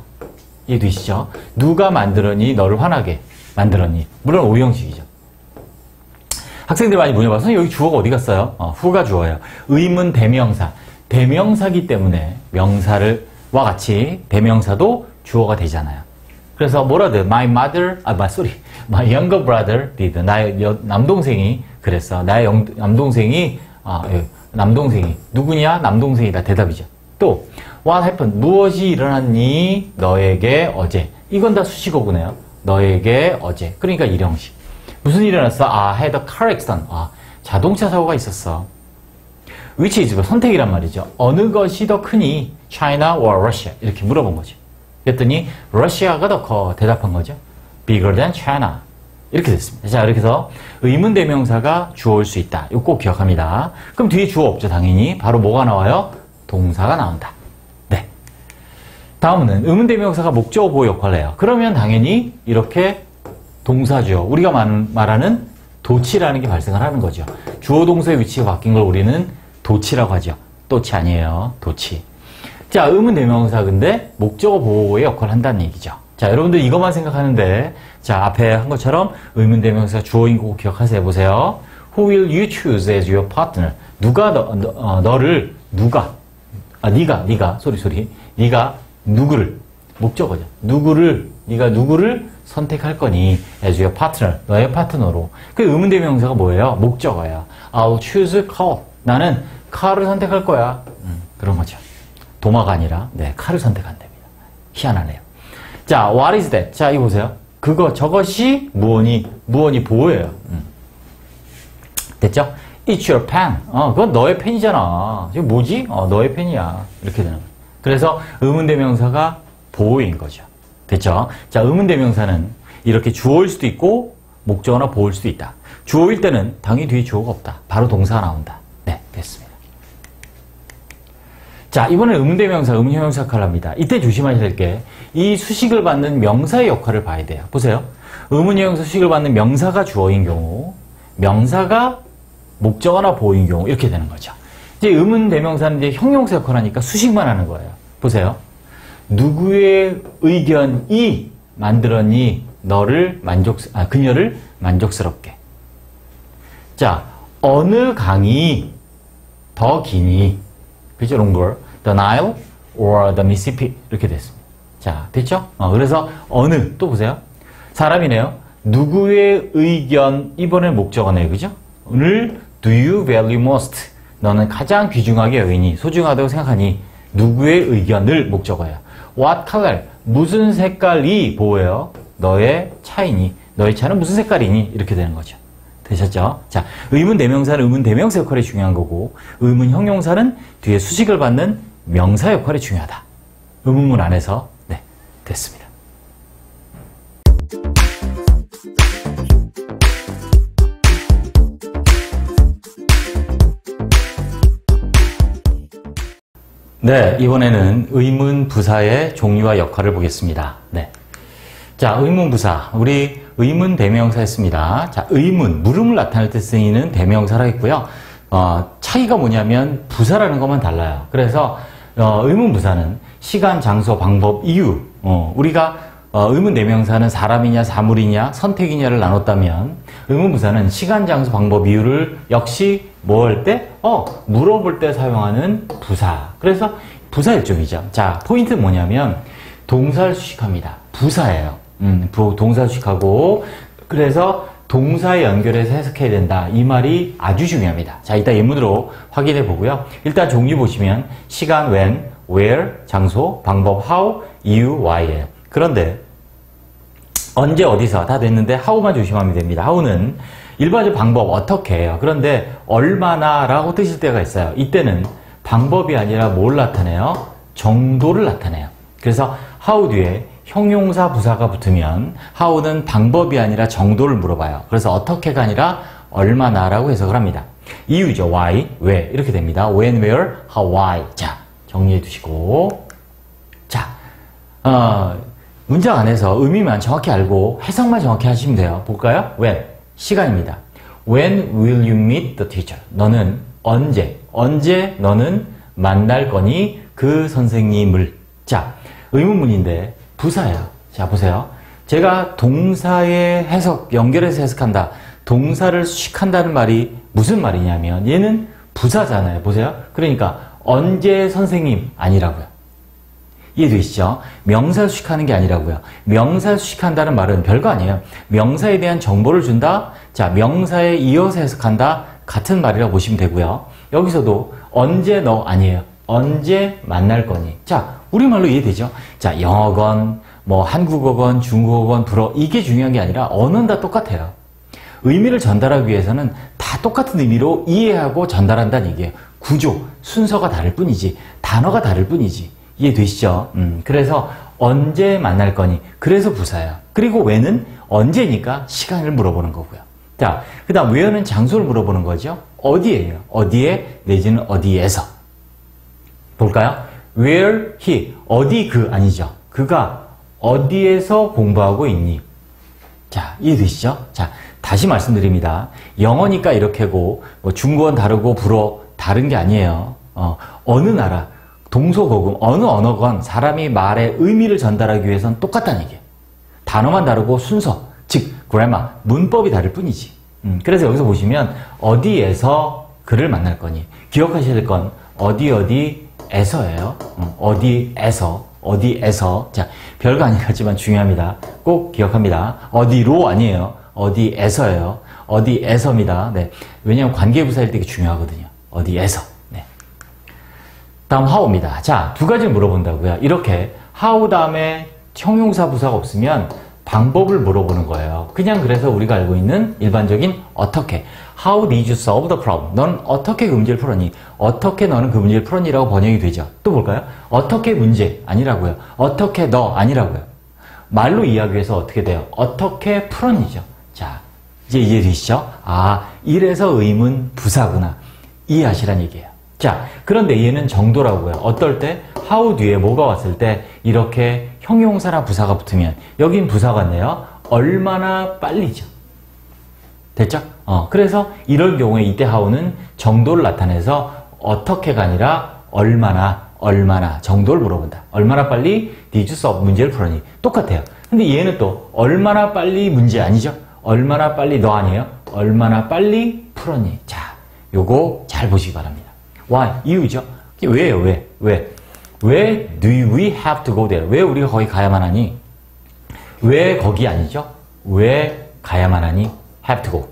이해되시죠? 누가 만들었니? 너를 화나게 만들었니? 물론 오형식이죠. 학생들 많이 물어봐서 선생님 여기 주어가 어디 갔어요? who가 주어예요. 의문대명사. 대명사기 때문에 명사와 같이 대명사도 주어가 되잖아요. 그래서 뭐라도 my younger brother did. 나의 남동생이 그랬어. 나의 남동생이 누구냐? 남동생이다. 대답이죠. 또 what happened? 무엇이 일어났니? 너에게 어제. 이건 다 수식어구네요. 너에게 어제. 그러니까 일형식. 무슨 일이 일어났어? had a car accident. 자동차 사고가 있었어. which is 선택이란 말이죠. 어느 것이 더 크니? China or Russia? 이렇게 물어본 거죠. 그랬더니 러시아가 더 커 대답한 거죠. Bigger than China. 이렇게 됐습니다. 자, 이렇게 해서 의문대명사가 주어일 수 있다. 이거 꼭 기억합니다. 그럼 뒤에 주어 없죠, 당연히. 바로 뭐가 나와요? 동사가 나온다. 네. 다음은 의문대명사가 목적어 보호 역할을 해요. 그러면 당연히 이렇게 동사죠. 우리가 말하는 도치라는 게 발생을 하는 거죠. 주어 동사의 위치가 바뀐 걸 우리는 도치라고 하죠. 또치 아니에요. 도치. 자, 의문대명사 근데 목적어 보호의 역할을 한다는 얘기죠. 자, 여러분들 이것만 생각하는데 자, 앞에 한 것처럼 의문대명사 주어인 거 기억하세요. 보세요. Who will you choose as your partner? 누가 너를 누가 네가 누구를 목적어죠. 네가 누구를 선택할 거니? as your partner. 너의 파트너로. 그 의문대명사가 뭐예요? 목적어야. I'll choose car. 나는 car를 선택할 거야. 그런 거죠. 도마가 아니라 칼을 선택한답니다. 희한하네요. 자, what is that? 자, 이거 보세요. 저것이 무언이 보호예요. 됐죠? It's your pen. 그건 너의 펜이잖아. 지금 뭐지? 너의 펜이야. 이렇게 되는 거예요. 그래서 의문대명사가 보호인 거죠. 됐죠? 자, 의문대명사는 이렇게 주어일 수도 있고 목적어나 보호일 수도 있다. 주어일 때는 당연히 뒤에 주어가 없다. 바로 동사가 나온다. 네, 됐습니다. 자, 이번엔 의문대명사, 의문형용사 역할을 합니다. 이때 조심하셔야 될 게 이 수식을 받는 명사의 역할을 봐야 돼요. 보세요. 의문형용사 수식을 받는 명사가 주어인 경우, 명사가 목적어나 보호인 경우 이렇게 되는 거죠. 이제 의문 대명사는 이제 형용사 역할을 하니까 수식만 하는 거예요. 보세요. 누구의 의견이 만들었니 그녀를 만족스럽게. 자, 어느 강이 더 기니? 그죠? longer. The Nile or the Mississippi. 이렇게 됐습니다. 자, 됐죠? 그래서 어느, 또 보세요. 사람이네요. 누구의 의견, 이번엔 목적어네요. 그죠? 오늘 do you value most? 너는 가장 귀중하게 여기니, 소중하다고 생각하니, 누구의 의견을 목적어야. What color? 무슨 색깔이 뭐예요? 너의 차이니. 너의 차는 무슨 색깔이니? 이렇게 되는 거죠. 되셨죠? 자, 의문 대명사는 의문 대명사 역할이 중요한 거고, 의문 형용사는 뒤에 수식을 받는 명사 역할이 중요하다. 의문문 안에서, 네, 됐습니다. 네, 이번에는 의문 부사의 종류와 역할을 보겠습니다. 네. 자, 의문 부사. 우리 의문 대명사 했습니다. 자, 의문, 물음을 나타낼 때 쓰이는 대명사라 했고요. 차이가 뭐냐면 부사라는 것만 달라요. 그래서 의문 부사는 시간, 장소, 방법, 이유. 우리가 의문 대명사는 사람이냐, 사물이냐, 선택이냐를 나눴다면 의문 부사는 시간, 장소, 방법, 이유를 역시 뭐 할 때? 물어볼 때 사용하는 부사. 그래서 부사 일종이죠. 자, 포인트는 뭐냐면 동사를 수식합니다. 부사예요. 동사 수식하고, 그래서 동사에 연결해서 해석해야 된다. 이 말이 아주 중요합니다. 자, 이따 예문으로 확인해 보고요. 일단 종류 보시면 시간 when, where, 장소, 방법 how, 이유 why예요. 그런데 언제 어디서 다 됐는데 how만 조심하면 됩니다. how는 일반적 방법 어떻게 해요. 그런데 얼마나 라고 뜨실 때가 있어요. 이때는 방법이 아니라 뭘 나타내요? 정도를 나타내요. 그래서 how 뒤에 형용사 부사가 붙으면 how는 방법이 아니라 정도를 물어봐요. 그래서 어떻게가 아니라 얼마나라고 해석을 합니다. 이유죠. why, 왜 이렇게 됩니다. when, where, how, why. 자, 정리해 두시고, 자, 문장 안에서 의미만 정확히 알고 해석만 정확히 하시면 돼요. 볼까요? when, 시간입니다. When will you meet the teacher? 너는 언제 너는 만날 거니 그 선생님을. 자, 의문문인데 부사예요. 자, 보세요. 제가 동사의 해석, 연결해서 해석한다. 동사를 수식한다는 말이 무슨 말이냐면 얘는 부사잖아요. 보세요. 그러니까 언제 선생님 아니라고요. 이해되시죠? 명사를 수식하는 게 아니라고요. 명사를 수식한다는 말은 별거 아니에요. 명사에 대한 정보를 준다. 자, 명사에 이어서 해석한다. 같은 말이라고 보시면 되고요. 여기서도 언제 너 아니에요. 언제 만날 거니. 자, 우리말로 이해되죠? 자, 영어건, 한국어건, 중국어건, 불어, 이게 중요한 게 아니라 언어는 다 똑같아요. 의미를 전달하기 위해서는 다 똑같은 의미로 이해하고 전달한다는 얘기예요. 구조, 순서가 다를 뿐이지, 단어가 다를 뿐이지. 이해되시죠? 그래서 언제 만날 거니? 그래서 부사예요. 그리고 when은 언제니까 시간을 물어보는 거고요. 자, 그 다음 where는 장소를 물어보는 거죠. 어디에요? 어디에 내지는 어디에서. 볼까요? where he, 어디 그 아니죠. 그가 어디에서 공부하고 있니? 자, 이해되시죠? 자, 다시 말씀드립니다. 영어니까 이렇게고 중국어는 다르고 불어 다른 게 아니에요. 어느 나라, 동서고금, 어느 언어건 사람이 말의 의미를 전달하기 위해서는 똑같다는 얘기예요. 단어만 다르고 순서, 즉 grammar, 문법이 다를 뿐이지. 그래서 여기서 보시면 어디에서 그를 만날 거니? 기억하셔야 될 건 어디에서예요. 어디에서. 자, 별거 아닌 것 같지만 중요합니다. 꼭 기억합니다. 어디로 아니에요. 어디에서예요. 어디에서입니다. 네. 왜냐하면 관계부사일 때 이게 중요하거든요. 어디에서. 네. 다음 how입니다. 자, 두 가지를 물어본다고요. 이렇게 how 다음에 형용사 부사가 없으면 방법을 물어보는 거예요. 그냥 그래서 우리가 알고 있는 일반적인 어떻게. How did you solve the problem? 너는 어떻게 그 문제를 풀었니? 어떻게 너는 그 문제를 풀었니라고 번역이 되죠. 또 볼까요? 어떻게 문제 아니라고요. 어떻게 너 아니라고요. 말로 이야기해서 어떻게 돼요? 어떻게 풀었니죠. 자, 이제 이해되시죠? 아, 이래서 의문 부사구나. 이해하시란 얘기예요. 자, 그런데 얘는 정도라고요. 어떨 때? how 뒤에 뭐가 왔을 때 이렇게 형용사나 부사가 붙으면 여긴 부사 같네요. 얼마나 빨리죠. 됐죠? 그래서 이럴 경우에 이때 how는 정도를 나타내서 어떻게가 아니라 얼마나 정도를 물어본다. 얼마나 빨리 did you solve 문제를 풀었니? 똑같아요. 근데 얘는 또 얼마나 빨리 문제 아니죠? 얼마나 빨리 너 아니에요? 얼마나 빨리 풀었니? 자, 요거 잘 보시기 바랍니다. Why? 이유죠. 왜요? 왜 do we have to go there? 왜 우리가 거기 가야만 하니? 왜 거기 아니죠? 왜 가야만 하니? have to go.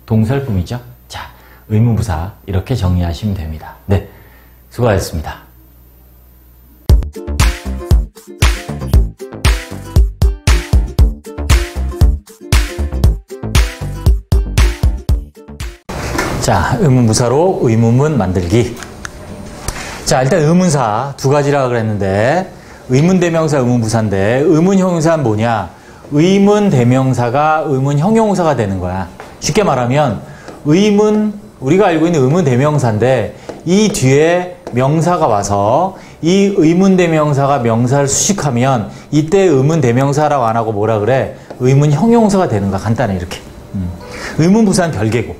동설품이죠. 자, 의문부사 이렇게 정리하시면 됩니다. 네, 수고하셨습니다. 자, 의문부사로 의문문 만들기. 자, 일단 의문사 두 가지라고 그랬는데 의문대명사, 의문부사인데 의문형용사는 뭐냐? 의문대명사가 의문형용사가 되는 거야. 쉽게 말하면 우리가 알고 있는 의문대명사인데 이 뒤에 명사가 와서 이 의문대명사가 명사를 수식하면 이때 의문대명사라고 안 하고 뭐라 그래? 의문형용사가 되는 거야. 간단해 이렇게. 의문부사는 별개고.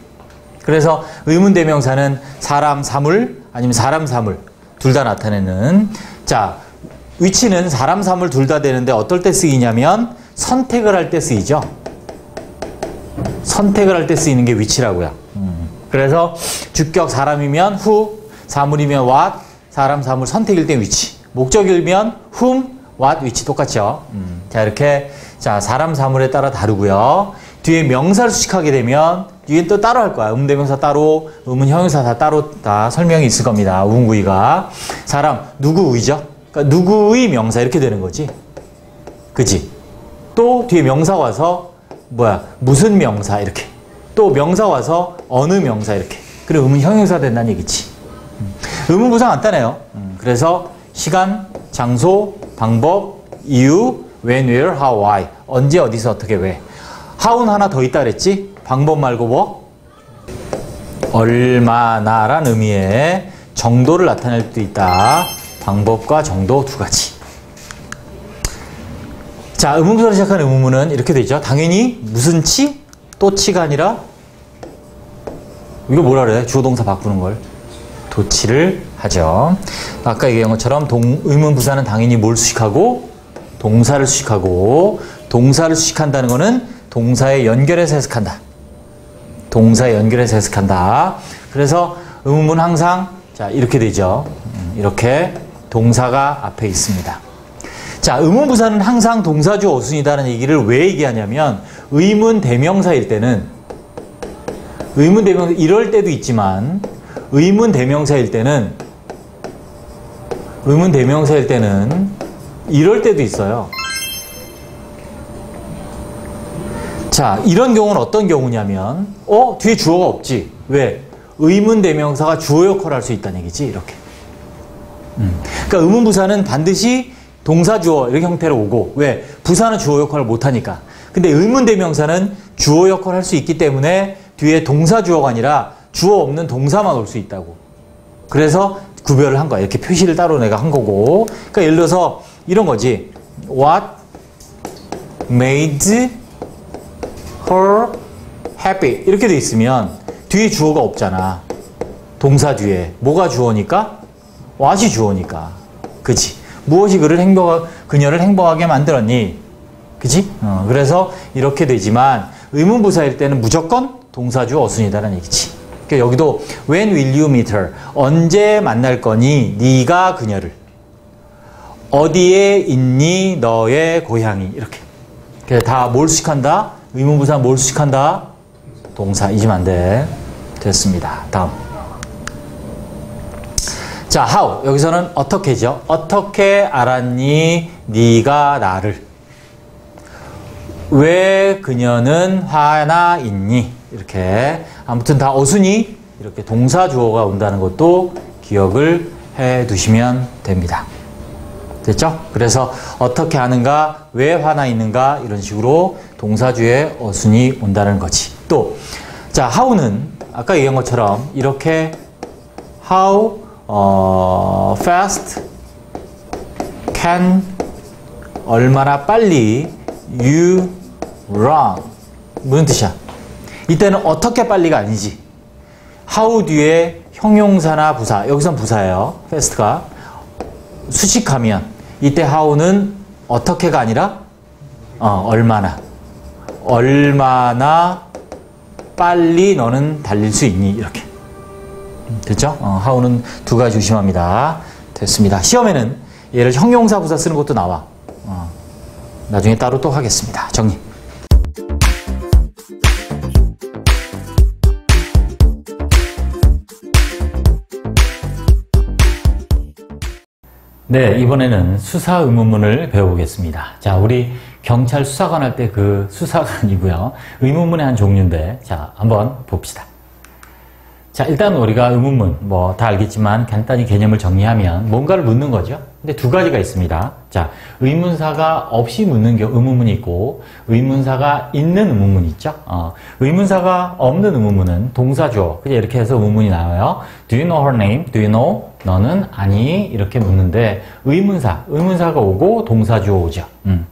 그래서 의문대명사는 사람, 사물 아니면 사람, 사물 둘 다 나타내는. 자, 위치는 사람, 사물 둘 다 되는데 어떨 때 쓰이냐면 선택을 할 때 쓰이죠. 선택을 할 때 쓰이는 게 위치라고요. 그래서 주격 사람이면 who, 사물이면 what, 사람, 사물 선택일 때 위치. 목적이면 whom, what, 위치 똑같죠. 자, 이렇게 자 사람, 사물에 따라 다르고요. 뒤에 명사를 수식하게 되면 뒤엔 또 따로 할 거야. 의문대명사 따로, 의문형용사 다 따로 다 설명이 있을 겁니다. 우은구이가. 사람, 누구의죠? 그러니까 누구의 명사 이렇게 되는 거지. 그지? 또 뒤에 명사가 와서 무슨 명사 이렇게. 또 명사 와서 어느 명사 이렇게. 그리고 의문형용사 된다는 얘기지. 의문부사 간단해요. 그래서 시간, 장소, 방법, 이유, when, where, how, why. 언제, 어디서, 어떻게, 왜. how는 하나 더 있다 그랬지? 방법 말고 뭐? 얼마나란 의미의 정도를 나타낼 수도 있다. 방법과 정도 두 가지. 자, 의문부사로 시작한 의문문은 이렇게 되죠. 당연히 무슨 치? 또 치가 아니라 이거 뭐라 그래? 주어동사 바꾸는 걸 도치를 하죠. 아까 얘기한 것처럼 의문부사는 당연히 뭘 수식하고 동사를 수식하고 동사를 수식한다는 거는 동사에 연결해서 해석한다. 동사에 연결해서 해석한다. 그래서 의문문 항상 자 이렇게 되죠. 이렇게 동사가 앞에 있습니다. 자, 의문부사는 항상 동사주 어순이다라는 얘기를 왜 얘기하냐면 의문 대명사일 때는 의문 대명사 이럴 때도 있지만 의문 대명사일 때는 이럴 때도 있어요. 자, 이런 경우는 어떤 경우냐면 뒤에 주어가 없지. 왜? 의문 대명사가 주어 역할을 할 수 있다는 얘기지. 이렇게. 그러니까 의문부사는 반드시 동사 주어 이렇게 형태로 오고 왜? 부사는 주어 역할을 못하니까. 근데 의문 대명사는 주어 역할을 할 수 있기 때문에 뒤에 동사 주어가 아니라 주어 없는 동사만 올 수 있다고. 그래서 구별을 한 거야. 이렇게 표시를 따로 내가 한 거고. 그러니까 예를 들어서 이런 거지. What made her happy 이렇게 돼 있으면 뒤에 주어가 없잖아. 동사 뒤에 뭐가 주어니까? what이 주어니까. 그치? 무엇이 그녀를 행복하게 만들었니? 그치? 그래서 이렇게 되지만 의문부사일 때는 무조건 동사주 어순이다라는 얘기지. 그러니까 여기도 when will you meet her? 언제 만날 거니? 네가 그녀를. 어디에 있니? 너의 고향이. 이렇게. 다 뭘 수식한다? 의문부사 뭘 수식한다? 동사. 잊으면 안 돼. 됐습니다. 다음. 자, how. 여기서는 어떻게죠? 어떻게 알았니? 네가 나를. 왜 그녀는 화나 있니? 이렇게. 아무튼 다 어순이 이렇게 동사 주어가 온다는 것도 기억을 해 두시면 됩니다. 됐죠? 그래서 어떻게 하는가, 왜 화나 있는가 이런 식으로 동사주에 어순이 온다는 거지. 또, 자, how는 아까 얘기한 것처럼 이렇게 how fast can 얼마나 빨리 you run 무슨 뜻이야? 이때는 어떻게 빨리가 아니지. how 뒤에 형용사나 부사, 여기선 부사예요. fast가 수식하면 이때 how는 어떻게가 아니라 얼마나 빨리 너는 달릴 수 있니? 이렇게. 됐죠? how는 두 가지 조심합니다. 됐습니다. 시험에는 얘를 형용사 부사 쓰는 것도 나와. 나중에 따로 또 하겠습니다. 정리. 네, 이번에는 수사 의문문을 배워보겠습니다. 자, 우리 경찰 수사관 할 때 그 수사관이고요. 의문문의 한 종류인데, 자, 한번 봅시다. 자, 일단 우리가 의문문, 뭐 다 알겠지만 간단히 개념을 정리하면 뭔가를 묻는 거죠. 근데 두 가지가 있습니다. 자, 의문사가 없이 묻는 의문문이 있고 의문사가 있는 의문문이 있죠. 의문사가 없는 의문문은 동사주어, 그냥 이렇게 해서 의문문이 나와요. Do you know her name? Do you know? 너는 아니? 이렇게 묻는데 의문사가 오고 동사주어 오죠.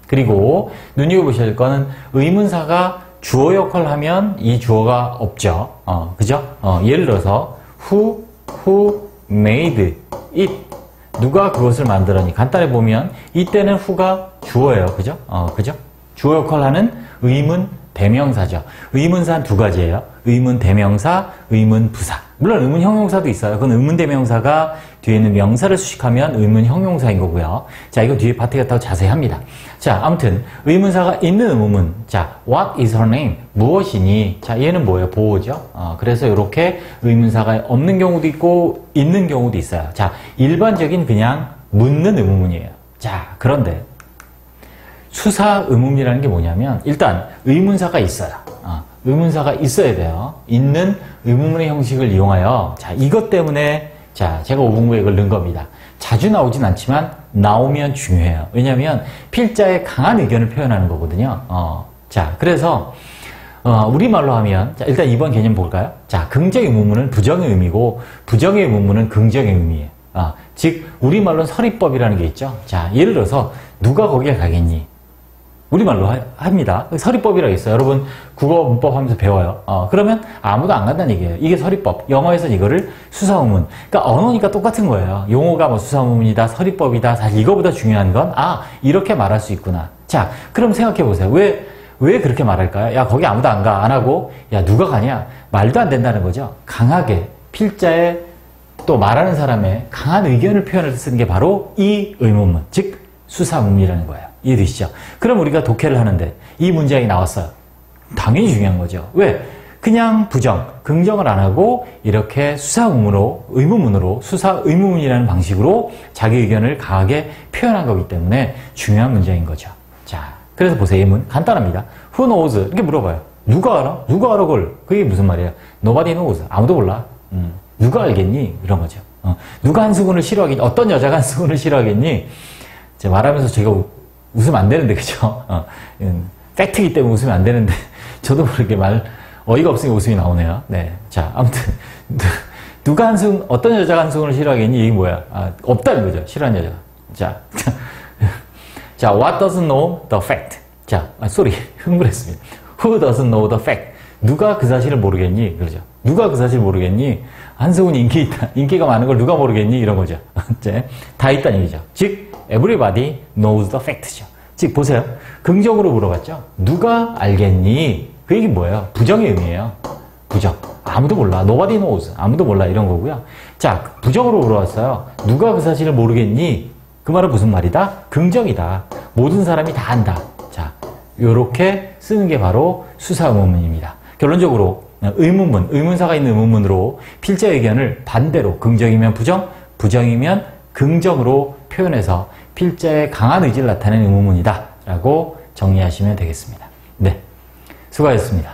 그리고 눈여겨보셔야 될 거는 의문사가 주어 역할을 하면 이 주어가 없죠. 그죠? 예를 들어서 who made it? 누가 그것을 만들었니? 간단히 보면 이때는 who가 주어예요. 그죠? 그죠? 주어 역할을 하는 의문 대명사죠. 의문사는 두 가지예요. 의문 대명사, 의문 부사. 물론 의문 형용사도 있어요. 그건 의문 대명사가 뒤에 있는 명사를 수식하면 의문 형용사인 거고요. 자, 이거 뒤에 파트가 더 자세히 합니다. 자, 아무튼 의문사가 있는 의문문. 자, what is her name? 무엇이니? 자, 얘는 뭐예요? 보호죠. 그래서 이렇게 의문사가 없는 경우도 있고 있는 경우도 있어요. 자, 일반적인 그냥 묻는 의문문이에요. 자, 그런데 수사 의문이라는 게 뭐냐면 일단 의문사가 있어요. 의문사가 있어야 돼요. 있는 의문문의 형식을 이용하여 자, 이것 때문에 자, 제가 5분구에 이걸 넣은 겁니다. 자주 나오진 않지만 나오면 중요해요. 왜냐하면 필자의 강한 의견을 표현하는 거거든요. 자, 그래서 우리말로 하면 자, 일단 이번 개념 볼까요? 자, 긍정의 의문문은 부정의 의미고 부정의 의문문은 긍정의 의미예요. 즉 우리말로는 서리법이라는 게 있죠. 자, 예를 들어서 누가 거기에 가겠니? 우리말로 합니다. 서리법이라고 있어요. 여러분 국어 문법 하면서 배워요. 그러면 아무도 안 간다는 얘기예요. 이게 서리법. 영어에서는 이거를 수사의문. 그러니까 언어니까 똑같은 거예요. 용어가 뭐 수사의문이다, 서리법이다. 사실 이거보다 중요한 건 이렇게 말할 수 있구나. 자, 그럼 생각해 보세요. 왜 그렇게 말할까요? 야, 거기 아무도 안 가. 안 하고 야, 누가 가냐? 말도 안 된다는 거죠. 강하게 필자의 또 말하는 사람의 강한 의견을 표현해서 쓰는 게 바로 이 의문문. 즉 수사의문이라는 거예요. 이해되시죠? 그럼 우리가 독해를 하는데 이 문장이 나왔어요. 당연히 중요한 거죠. 왜? 그냥 부정, 긍정을 안 하고 이렇게 의문문으로 수사 의문문이라는 방식으로 자기 의견을 강하게 표현한 거기 때문에 중요한 문장인 거죠. 자, 그래서 보세요. 이 문 간단합니다. Who knows? 이렇게 물어봐요. 누가 알아? 누가 알아 그걸? 그게 무슨 말이에요? Nobody knows. 아무도 몰라. 누가 알겠니? 이런 거죠. 누가 한수근을 싫어하겠니? 어떤 여자가 한수근을 싫어하겠니? 제가 말하면서 제가 웃으면 안 되는데, 그죠? 팩트이기 때문에 웃으면 안 되는데, 저도 모르게 어이가 없으니까 웃음이 나오네요. 네. 자, 아무튼, 어떤 여자가 한승훈을 싫어하겠니? 이게 뭐야? 없다는 거죠. 싫어하는 여자가. 자, what doesn't know the fact? 자, 흥분했습니다. Who doesn't know the fact? 누가 그 사실을 모르겠니? 그러죠. 누가 그 사실을 모르겠니? 한승훈이 인기가 많은 걸 누가 모르겠니? 이런 거죠. 다 있다는 얘기죠. 즉, everybody knows the fact죠. 즉, 보세요. 긍정으로 물어봤죠? 누가 알겠니? 그 얘기 뭐예요? 부정의 의미예요. 부정. 아무도 몰라. Nobody knows. 아무도 몰라. 이런 거고요. 자, 부정으로 물어봤어요. 누가 그 사실을 모르겠니? 그 말은 무슨 말이다? 긍정이다. 모든 사람이 다 안다. 자, 요렇게 쓰는 게 바로 수사 의문문입니다. 결론적으로 의문문, 의문사가 있는 의문문으로 필자 의견을 반대로 긍정이면 부정, 부정이면 긍정으로 표현해서 필자의 강한 의지를 나타내는 의문문이다 라고 정리하시면 되겠습니다. 네, 수고하셨습니다.